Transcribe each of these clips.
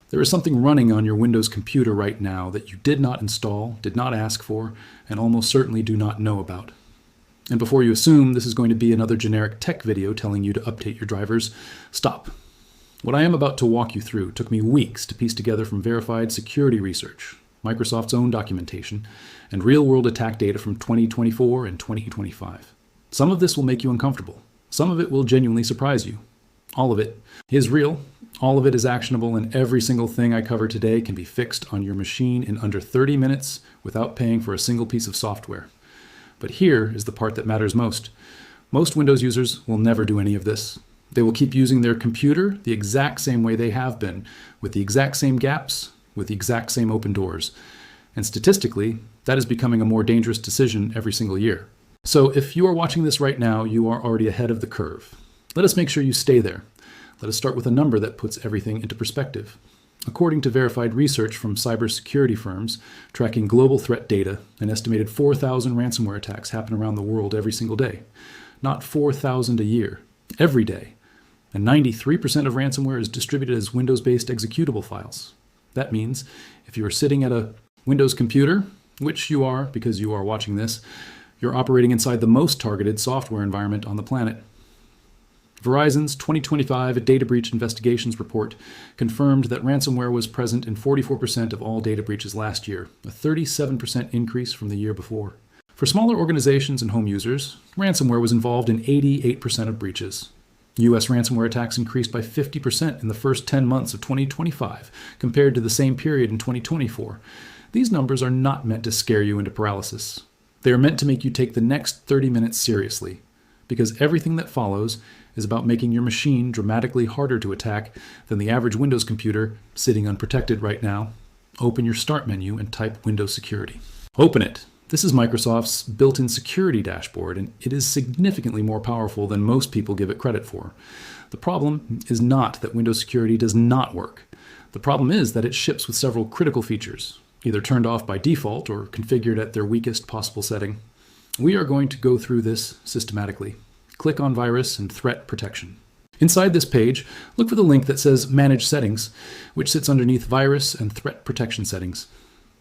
There is something running on your Windows computer right now that you did not install, did not ask for, and almost certainly do not know about. And before you assume this is going to be another generic tech video telling you to update your drivers, stop. What I am about to walk you through took me weeks to piece together from verified security research, Microsoft's own documentation, and real-world attack data from 2024 and 2025. Some of this will make you uncomfortable. Some of it will genuinely surprise you. All of it is real, all of it is actionable, and every single thing I cover today can be fixed on your machine in under 30 minutes without paying for a single piece of software. But here is the part that matters most. Most Windows users will never do any of this. They will keep using their computer the exact same way they have been, with the exact same gaps, with the exact same open doors. And statistically, that is becoming a more dangerous decision every single year. So if you are watching this right now, you are already ahead of the curve. Let us make sure you stay there. Let us start with a number that puts everything into perspective. According to verified research from cybersecurity firms tracking global threat data, an estimated 4,000 ransomware attacks happen around the world every single day. Not 4,000 a year, every day. And 93% of ransomware is distributed as Windows-based executable files. That means if you are sitting at a Windows computer, which you are because you are watching this, you're operating inside the most targeted software environment on the planet. Verizon's 2025 Data Breach Investigations report confirmed that ransomware was present in 44% of all data breaches last year, a 37% increase from the year before. For smaller organizations and home users, ransomware was involved in 88% of breaches. U.S. ransomware attacks increased by 50% in the first 10 months of 2025 compared to the same period in 2024. These numbers are not meant to scare you into paralysis. They are meant to make you take the next 30 minutes seriously, because everything that follows is about making your machine dramatically harder to attack than the average Windows computer sitting unprotected right now. Open your Start menu and type Windows Security. Open it. This is Microsoft's built-in security dashboard, and it is significantly more powerful than most people give it credit for. The problem is not that Windows Security does not work. The problem is that it ships with several critical features, either turned off by default or configured at their weakest possible setting. We are going to go through this systematically. Click on Virus and Threat Protection. Inside this page, look for the link that says Manage Settings, which sits underneath Virus and Threat Protection Settings.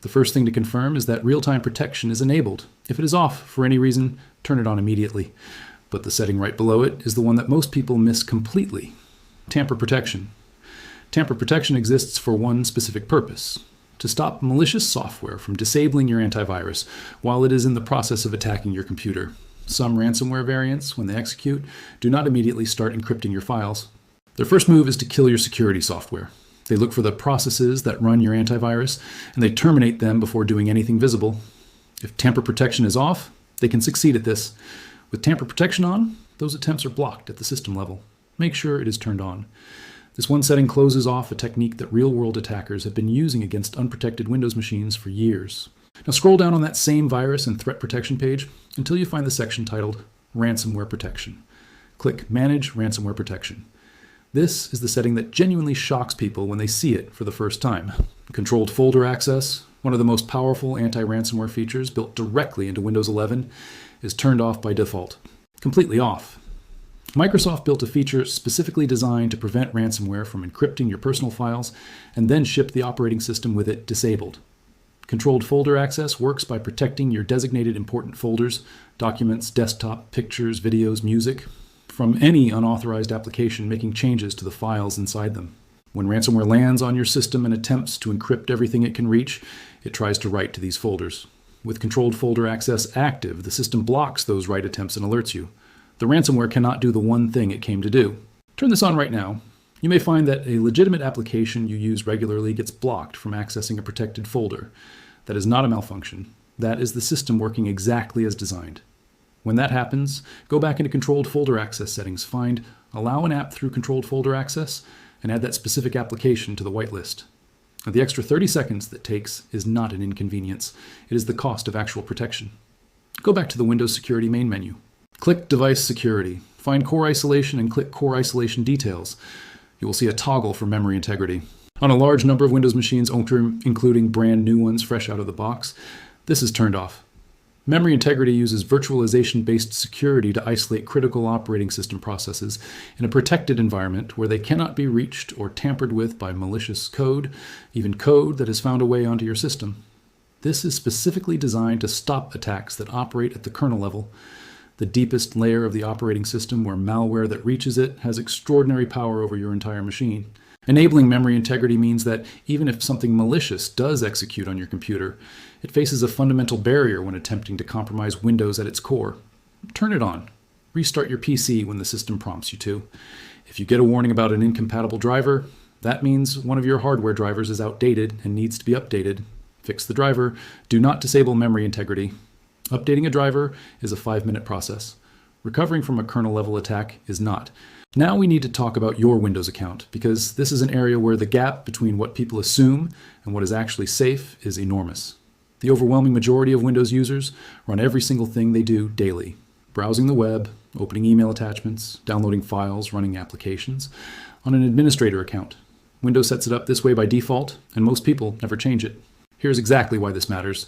The first thing to confirm is that real-time protection is enabled. If it is off for any reason, turn it on immediately. But the setting right below it is the one that most people miss completely. Tamper Protection. Tamper Protection exists for one specific purpose: to stop malicious software from disabling your antivirus while it is in the process of attacking your computer. Some ransomware variants, when they execute, do not immediately start encrypting your files. Their first move is to kill your security software. They look for the processes that run your antivirus, and they terminate them before doing anything visible. If tamper protection is off, they can succeed at this. With tamper protection on, those attempts are blocked at the system level. Make sure it is turned on. This one setting closes off a technique that real-world attackers have been using against unprotected Windows machines for years. Now scroll down on that same virus and threat protection page until you find the section titled Ransomware Protection. Click Manage Ransomware Protection. This is the setting that genuinely shocks people when they see it for the first time. Controlled folder access, one of the most powerful anti-ransomware features built directly into Windows 11, is turned off by default. Completely off. Microsoft built a feature specifically designed to prevent ransomware from encrypting your personal files and then ship the operating system with it disabled. Controlled folder access works by protecting your designated important folders, documents, desktop, pictures, videos, music, from any unauthorized application making changes to the files inside them. When ransomware lands on your system and attempts to encrypt everything it can reach, it tries to write to these folders. With controlled folder access active, the system blocks those write attempts and alerts you. The ransomware cannot do the one thing it came to do. Turn this on right now. You may find that a legitimate application you use regularly gets blocked from accessing a protected folder. That is not a malfunction. That is the system working exactly as designed. When that happens, go back into controlled folder access settings, find Allow an app through controlled folder access, and add that specific application to the whitelist. Now, the extra 30 seconds that takes is not an inconvenience. It is the cost of actual protection. Go back to the Windows Security main menu. Click Device Security. Find Core Isolation and click Core Isolation Details. You will see a toggle for memory integrity. On a large number of Windows machines, including brand new ones fresh out of the box, this is turned off. Memory integrity uses virtualization-based security to isolate critical operating system processes in a protected environment where they cannot be reached or tampered with by malicious code, even code that has found a way onto your system. This is specifically designed to stop attacks that operate at the kernel level, the deepest layer of the operating system where malware that reaches it has extraordinary power over your entire machine. Enabling memory integrity means that even if something malicious does execute on your computer, it faces a fundamental barrier when attempting to compromise Windows at its core. Turn it on. Restart your PC when the system prompts you to. If you get a warning about an incompatible driver, that means one of your hardware drivers is outdated and needs to be updated. Fix the driver. Do not disable memory integrity. Updating a driver is a 5-minute process. Recovering from a kernel-level attack is not. Now we need to talk about your Windows account, because this is an area where the gap between what people assume and what is actually safe is enormous. The overwhelming majority of Windows users run every single thing they do daily. Browsing the web, opening email attachments, downloading files, running applications, on an administrator account. Windows sets it up this way by default, and most people never change it. Here's exactly why this matters.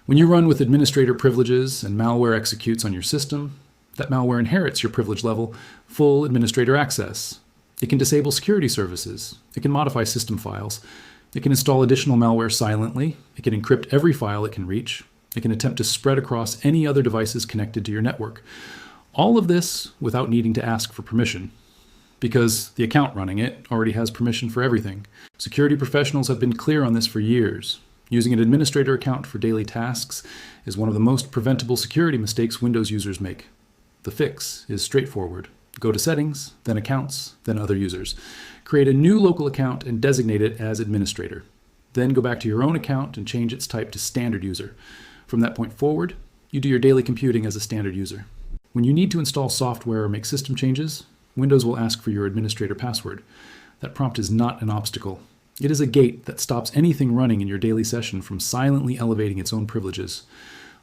When you run with administrator privileges and malware executes on your system, that malware inherits your privilege level, full administrator access. It can disable security services. It can modify system files. It can install additional malware silently. It can encrypt every file it can reach. It can attempt to spread across any other devices connected to your network. All of this without needing to ask for permission, because the account running it already has permission for everything. Security professionals have been clear on this for years. Using an administrator account for daily tasks is one of the most preventable security mistakes Windows users make. The fix is straightforward. Go to Settings, then Accounts, then Other Users. Create a new local account and designate it as Administrator. Then go back to your own account and change its type to Standard User. From that point forward, you do your daily computing as a standard user. When you need to install software or make system changes, Windows will ask for your administrator password. That prompt is not an obstacle. It is a gate that stops anything running in your daily session from silently elevating its own privileges.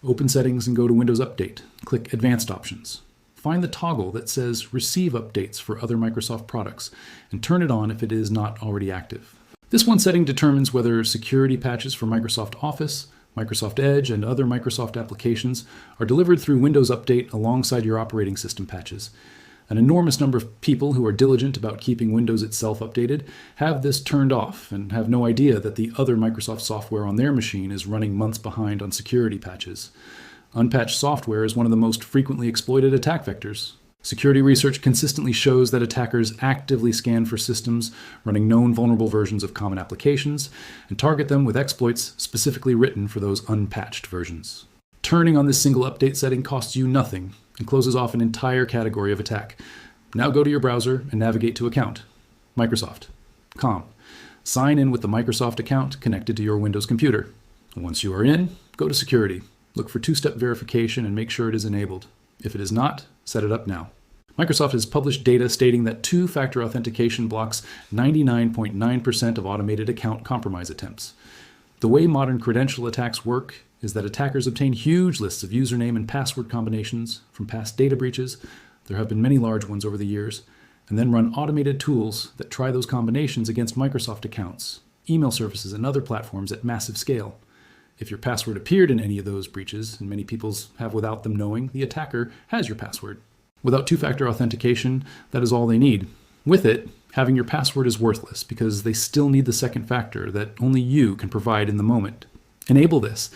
Open Settings and go to Windows Update. Click Advanced Options. Find the toggle that says Receive Updates for other Microsoft products, and turn it on if it is not already active. This one setting determines whether security patches for Microsoft Office, Microsoft Edge, and other Microsoft applications are delivered through Windows Update alongside your operating system patches. An enormous number of people who are diligent about keeping Windows itself updated have this turned off and have no idea that the other Microsoft software on their machine is running months behind on security patches. Unpatched software is one of the most frequently exploited attack vectors. Security research consistently shows that attackers actively scan for systems running known vulnerable versions of common applications and target them with exploits specifically written for those unpatched versions. Turning on this single update setting costs you nothing and closes off an entire category of attack. Now go to your browser and navigate to Account. Microsoft.com. Sign in with the Microsoft account connected to your Windows computer. Once you are in, go to Security. Look for two-step verification and make sure it is enabled. If it is not, set it up now. Microsoft has published data stating that two-factor authentication blocks 99.9% of automated account compromise attempts. The way modern credential attacks work is that attackers obtain huge lists of username and password combinations from past data breaches. There have been many large ones over the years, and then run automated tools that try those combinations against Microsoft accounts, email services, and other platforms at massive scale. If your password appeared in any of those breaches, and many people's have without them knowing, the attacker has your password. Without two-factor authentication, that is all they need. With it, having your password is worthless because they still need the second factor that only you can provide in the moment. Enable this.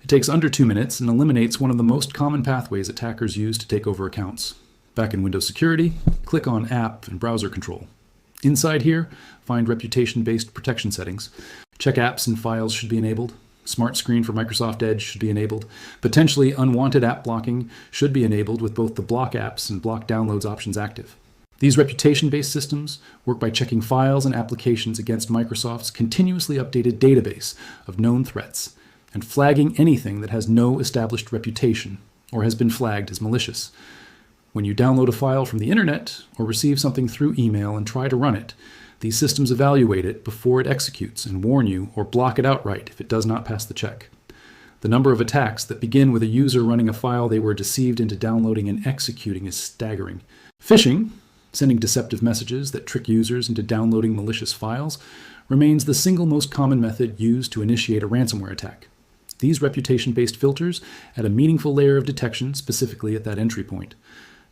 It takes under 2 minutes and eliminates one of the most common pathways attackers use to take over accounts. Back in Windows Security, click on App and Browser Control. Inside here, find reputation-based protection settings. Check apps and files should be enabled. Smart Screen for Microsoft Edge should be enabled. Potentially unwanted app blocking should be enabled with both the block apps and block downloads options active. These reputation-based systems work by checking files and applications against Microsoft's continuously updated database of known threats and flagging anything that has no established reputation or has been flagged as malicious. When you download a file from the internet or receive something through email and try to run it, these systems evaluate it before it executes and warn you or block it outright if it does not pass the check. The number of attacks that begin with a user running a file they were deceived into downloading and executing is staggering. Phishing, sending deceptive messages that trick users into downloading malicious files, remains the single most common method used to initiate a ransomware attack. These reputation-based filters add a meaningful layer of detection specifically at that entry point.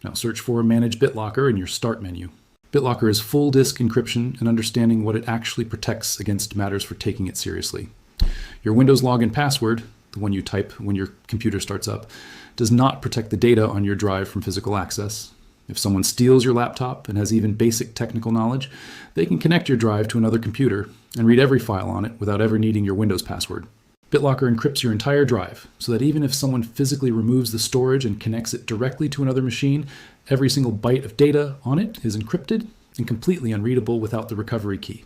Now search for Manage BitLocker in your Start menu. BitLocker is full disk encryption, and understanding what it actually protects against matters for taking it seriously. Your Windows login password, the one you type when your computer starts up, does not protect the data on your drive from physical access. If someone steals your laptop and has even basic technical knowledge, they can connect your drive to another computer and read every file on it without ever needing your Windows password. BitLocker encrypts your entire drive so that even if someone physically removes the storage and connects it directly to another machine, every single byte of data on it is encrypted and completely unreadable without the recovery key.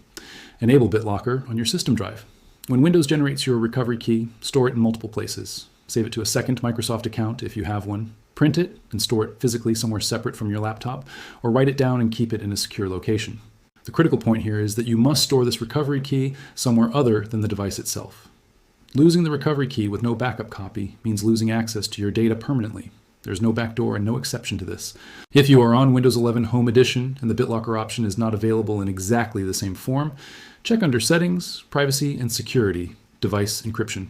Enable BitLocker on your system drive. When Windows generates your recovery key, store it in multiple places. Save it to a second Microsoft account if you have one. Print it and store it physically somewhere separate from your laptop, or write it down and keep it in a secure location. The critical point here is that you must store this recovery key somewhere other than the device itself. Losing the recovery key with no backup copy means losing access to your data permanently. There's no backdoor and no exception to this. If you are on Windows 11 Home Edition and the BitLocker option is not available in exactly the same form, check under Settings, Privacy, and Security, Device Encryption.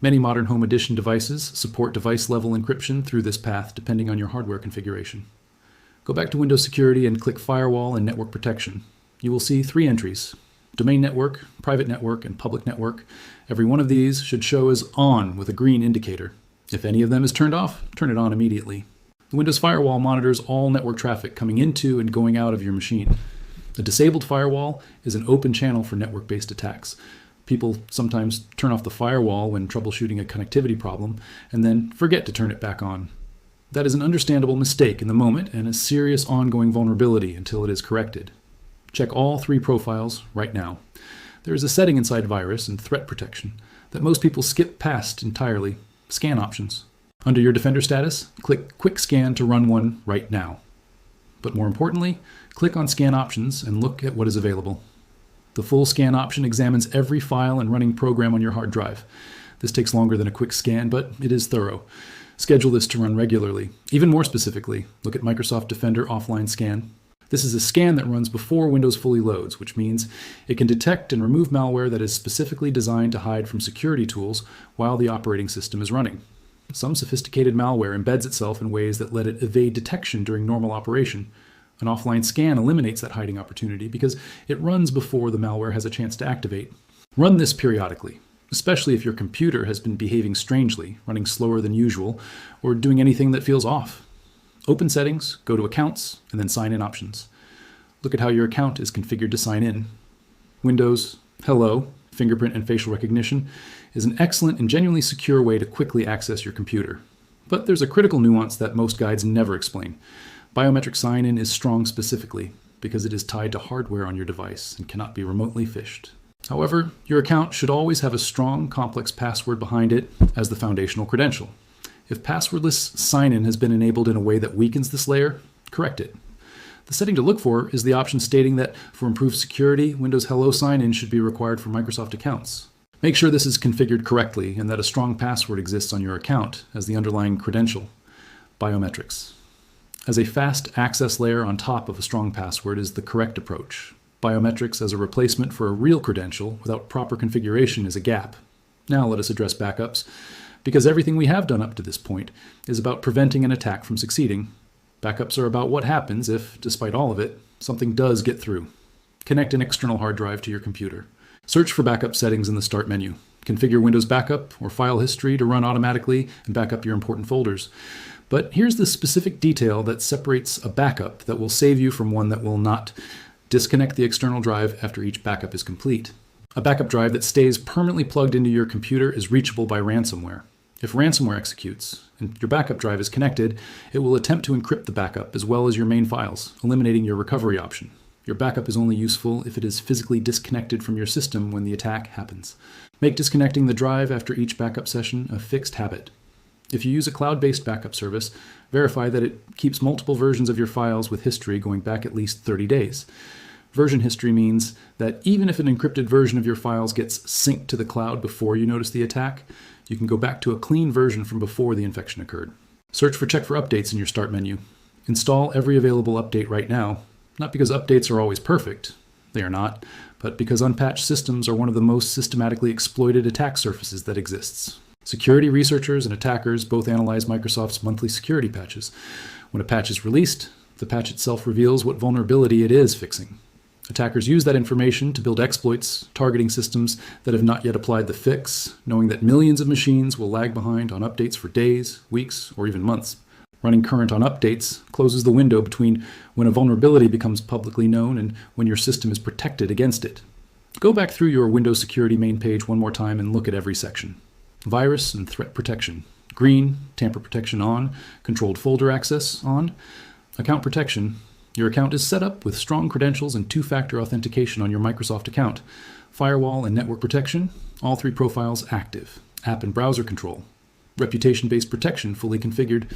Many modern Home Edition devices support device-level encryption through this path depending on your hardware configuration. Go back to Windows Security and click Firewall and Network Protection. You will see 3 entries: Domain Network, Private Network, and Public Network. Every one of these should show as on with a green indicator. If any of them is turned off, turn it on immediately. The Windows Firewall monitors all network traffic coming into and going out of your machine. A disabled firewall is an open channel for network-based attacks. People sometimes turn off the firewall when troubleshooting a connectivity problem and then forget to turn it back on. That is an understandable mistake in the moment and a serious ongoing vulnerability until it is corrected. Check all 3 profiles right now. There is a setting inside Virus and Threat Protection that most people skip past entirely: Scan Options. Under your Defender status, click Quick Scan to run one right now. But more importantly, click on Scan Options and look at what is available. The full scan option examines every file and running program on your hard drive. This takes longer than a quick scan, but it is thorough. Schedule this to run regularly. Even more specifically, look at Microsoft Defender Offline Scan. This is a scan that runs before Windows fully loads, which means it can detect and remove malware that is specifically designed to hide from security tools while the operating system is running. Some sophisticated malware embeds itself in ways that let it evade detection during normal operation. An offline scan eliminates that hiding opportunity because it runs before the malware has a chance to activate. Run this periodically, especially if your computer has been behaving strangely, running slower than usual, or doing anything that feels off. Open Settings, go to Accounts, and then Sign In Options. Look at how your account is configured to sign in. Windows Hello, fingerprint and facial recognition, is an excellent and genuinely secure way to quickly access your computer. But there's a critical nuance that most guides never explain. Biometric sign-in is strong specifically because it is tied to hardware on your device and cannot be remotely phished. However, your account should always have a strong, complex password behind it as the foundational credential. If passwordless sign-in has been enabled in a way that weakens this layer, correct it. The setting to look for is the option stating that for improved security, Windows Hello sign-in should be required for Microsoft accounts. Make sure this is configured correctly and that a strong password exists on your account as the underlying credential. Biometrics. As a fast access layer on top of a strong password is the correct approach. Biometrics as a replacement for a real credential without proper configuration is a gap. Now let us address backups. Because everything we have done up to this point is about preventing an attack from succeeding. Backups are about what happens if, despite all of it, something does get through. Connect an external hard drive to your computer. Search for backup settings in the Start menu. Configure Windows Backup or File History to run automatically and back up your important folders. But here's the specific detail that separates a backup that will save you from one that will not. Disconnect the external drive after each backup is complete. A backup drive that stays permanently plugged into your computer is reachable by ransomware. If ransomware executes and your backup drive is connected, it will attempt to encrypt the backup as well as your main files, eliminating your recovery option. Your backup is only useful if it is physically disconnected from your system when the attack happens. Make disconnecting the drive after each backup session a fixed habit. If you use a cloud-based backup service, verify that it keeps multiple versions of your files with history going back at least 30 days. Version history means that even if an encrypted version of your files gets synced to the cloud before you notice the attack, you can go back to a clean version from before the infection occurred. Check for updates in your Start menu. Install every available update right now, not because updates are always perfect, they are not, but because unpatched systems are one of the most systematically exploited attack surfaces that exists. Security researchers and attackers both analyze Microsoft's monthly security patches. When a patch is released, the patch itself reveals what vulnerability it is fixing. Attackers use that information to build exploits, targeting systems that have not yet applied the fix, knowing that millions of machines will lag behind on updates for days, weeks, or even months. Running current on updates closes the window between when a vulnerability becomes publicly known and when your system is protected against it. Go back through your Windows Security main page one more time and look at every section. Virus and threat protection. Green, tamper protection on. Controlled folder access on. Account protection. Your account is set up with strong credentials and two-factor authentication on your Microsoft account. Firewall and network protection, all three profiles active. App and browser control. Reputation-based protection fully configured.